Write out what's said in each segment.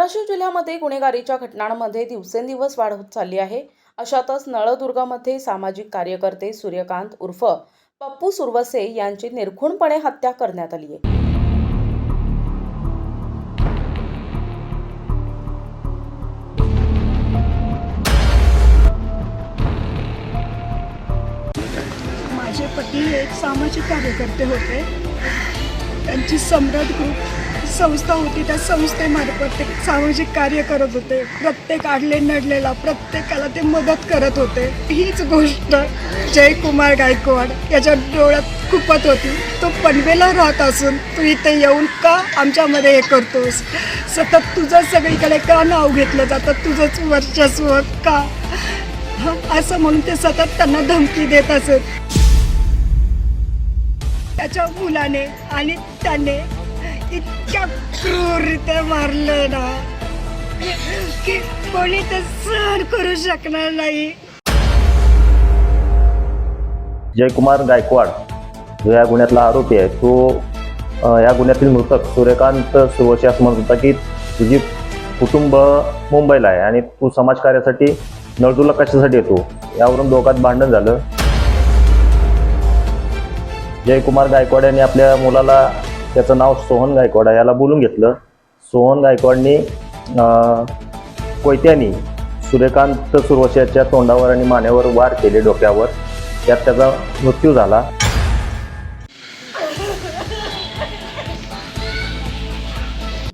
धाराशिव जिल्ह्यामध्ये गुन्हेगारीच्या घटनांमध्ये दिवसेंदिवस वाढ होत चालली आहे। अशातच नळदुर्गमध्ये सामाजिक कार्यकर्ते सूर्यकांत उर्फ पप्पू सुरवसे यांची निर्घृणपणे हत्या करण्यात आली आहे। माझे पती एक सामाजिक कार्यकर्ते होते। त्यांची सम्राट ग्रुप संस्था होती। त्या संस्थेमार्फत ते सामाजिक कार्य करत होते। प्रत्येक आडले नडलेला प्रत्येकाला ते मदत करत होते। हीच गोष्ट जयकुमार गायकवाड याच्या डोळ्यात खुपत होती। तो पनवेलला राहत असून तू इथे येऊन का आमच्यामध्ये हे करतोस? सतत तुझं सगळीकडे का नाव घेतलं जातं? तुझंच वर्चस्व का? असं म्हणून ते सतत त्यांना धमकी देत असत। त्याच्या मुलाने आणि त्याने इतक्या क्रूररित्या मारलं ना की कोणी ते सहन करू शकणार नाही। जयकुमार गायकवाड जो या गुन्ह्यातला आरोपी आहे तो या गुन्ह्यातील मृतक सूर्यकांत सुरवसे असं म्हणत होता की तुझी कुटुंब मुंबईला आहे आणि तू समाजकार्यासाठी नळदुर्गला कशासाठी येतो, यावरून दोघांत भांडण झालं। जयकुमार गायकवाड यांनी आपल्या मुलाला, त्याचं नाव सोहन गायकवाड याला बोलून घेतलं। सोहन गायकवाडनी कोयत्यानी सूर्यकांत सुरवसेच्या तोंडावर आणि मानेवर वार केले, डोक्यावर। त्यात त्याचा मृत्यू झाला।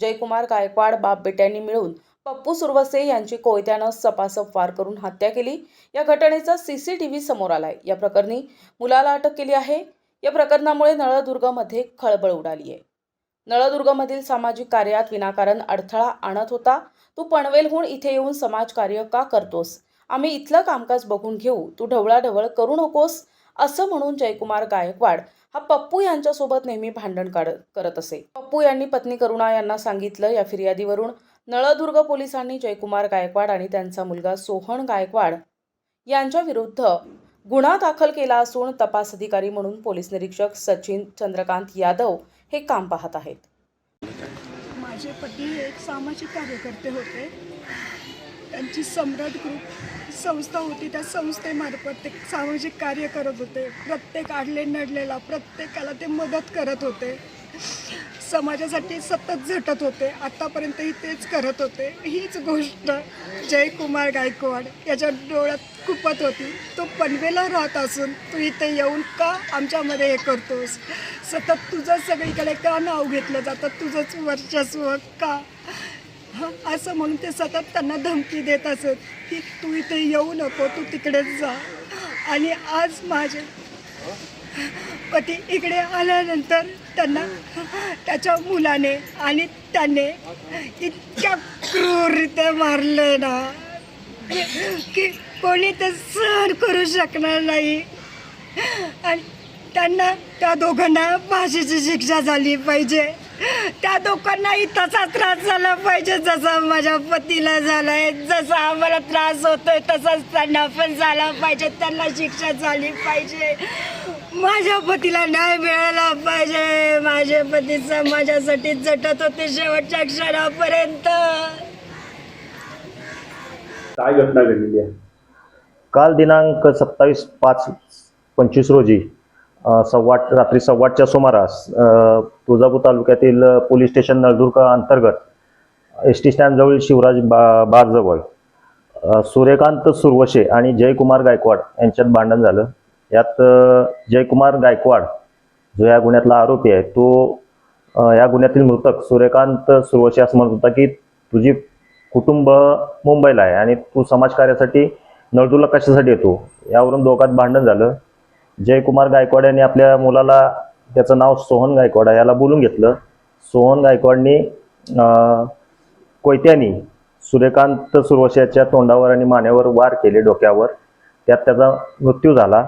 जयकुमार गायकवाड बाप बेट्यांनी मिळून पप्पू सुरवसे यांची कोयत्यानं सपासप वार करून हत्या केली। या घटनेचा सीसीटीव्ही समोर आलाय। या प्रकरणी मुलाला अटक केली आहे। या प्रकरणामुळे नळदुर्गमध्ये खळबळ उडाली आहे। नळदुर्गमधील सामाजिक कार्यात विनाकारण अडथळा आणत होता। तू पनवेलहून इथे येऊन समाजकार्य का करतोस? आम्ही इथलं कामकाज बघून घेऊ, तू ढवळाढवळ करू नकोस, असं म्हणून जयकुमार गायकवाड हा पप्पू यांच्यासोबत नेहमी भांडण करत असे। पप्पू यांनी पत्नी करुणा यांना सांगितलं। या फिर्यादीवरून नळदुर्ग पोलिसांनी जयकुमार गायकवाड आणि त्यांचा मुलगा सोहन गायकवाड यांच्या विरुद्ध गुन्हा दाखल केला असून तपास अधिकारी म्हणून पोलीस निरीक्षक सचिन चंद्रकांत यादव हे काम पाहत आहेत। माझे पती एक सामाजिक कार्यकर्ते होते। त्यांची सम्राट ग्रुप संस्था होती। त्या संस्थेमार्फत ते सामाजिक कार्य करत होते। प्रत्येक आडले नडलेला प्रत्येकाला ते मदत करत होते। समाजासाठी सतत झटत होते। आतापर्यंतही तेच करत होते। हीच गोष्ट जयकुमार गायकवाड याच्या डोळ्यात खुपत होती। तो पनवेलला राहत असून तू इथे येऊन का आमच्यामध्ये हे करतोस? सतत तुझं सगळीकडे का नाव घेतलं जातं? तुझंच वर्चस्व का? असं म्हणून ते सतत त्यांना धमकी देत असत की तू इथे येऊ नको, तू तिकडेच जा। आणि आज माझे पती इकडे आल्यानंतर त्यांना त्याच्या मुलाने आणि त्याने इतक्या क्रूररित्या मारलं ना की कोणी ते सहन करू शकणार नाही। आणि त्यांना, त्या दोघांना फाशीची शिक्षा झाली पाहिजे। त्या दोघांनाही तसा त्रास झाला पाहिजे जसा माझ्या पतीला झालाय। जसा आम्हाला त्रास होतोय तसाच त्यांना पण झाला पाहिजे। त्यांना शिक्षा झाली पाहिजे। माझ्या पतीला न्याय मिळाला पाहिजे। माझे पती समाजासाठी झटत होते शेवटच्या क्षणापर्यंत। काय घटना घडलेली आहे? काल दिनांक 27/5/25 रोजी रात्री 8:15च्या सुमारास तुळजापूर तालुक्यातील पोलीस स्टेशन नळदुर्ग अंतर्गत एस टी स्टँडजवळील शिवराज बारजवळ सूर्यकांत सुरवसे आणि जयकुमार गायकवाड यांच्यात भांडण झालं। यात जयकुमार गायकवाड जो या गुन्ह्यातला आरोपी आहे तो या गुन्ह्यातील मृतक सूर्यकांत सुरवसे असं म्हणत होता की तुझी कुटुंब मुंबईला आहे आणि तू समाजकार्यासाठी नळदुर्गला कशासाठी येतो, यावरून दोघांत भांडण झालं। जयकुमार गायकवाड यांनी आपल्या मुलाला, त्याचं नाव सोहन गायकवाड याला बोलून घेतलं। सोहन गायकवाडनी कोयत्यानी सूर्यकांत सुरवसेच्या तोंडावर आणि मानेवर वार केले, डोक्यावर। त्यात त्याचा मृत्यू झाला।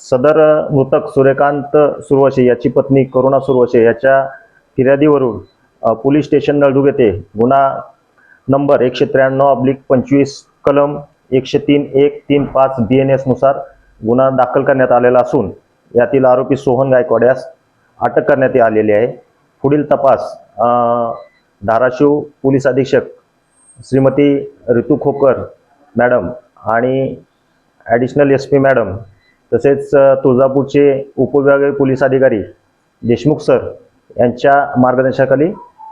सदर मृतक सूर्यकांत सुरवसे याची पत्नी करुणा सुरवसे याच्या फिर्यादीवरून पोलीस स्टेशन नळदुर्ग येथे गुन्हा नंबर 193/25 कलम 103(1)(3)(5) BNS नुसार गुन्हा दाखल करण्यात आलेला असून यातील आरोपी सोहन गायकवाड यास अटक करण्यात आलेली आहे। पुढील तपास धाराशिव पोलीस अधीक्षक श्रीमती ऋतू खोकर मॅडम आणि ॲडिशनल SP मॅडम तसेच तुळजापूरचे उपविभागीय पोलीस अधिकारी देशमुख सर यांच्या मार्गदर्शनाखाली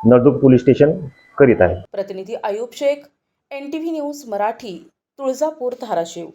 नळदुर्ग पोलीस स्टेशन करीत आहे. प्रतिनिधी आयुब शेख, NTV न्यूज मराठी, तुळजापूर, धाराशिव.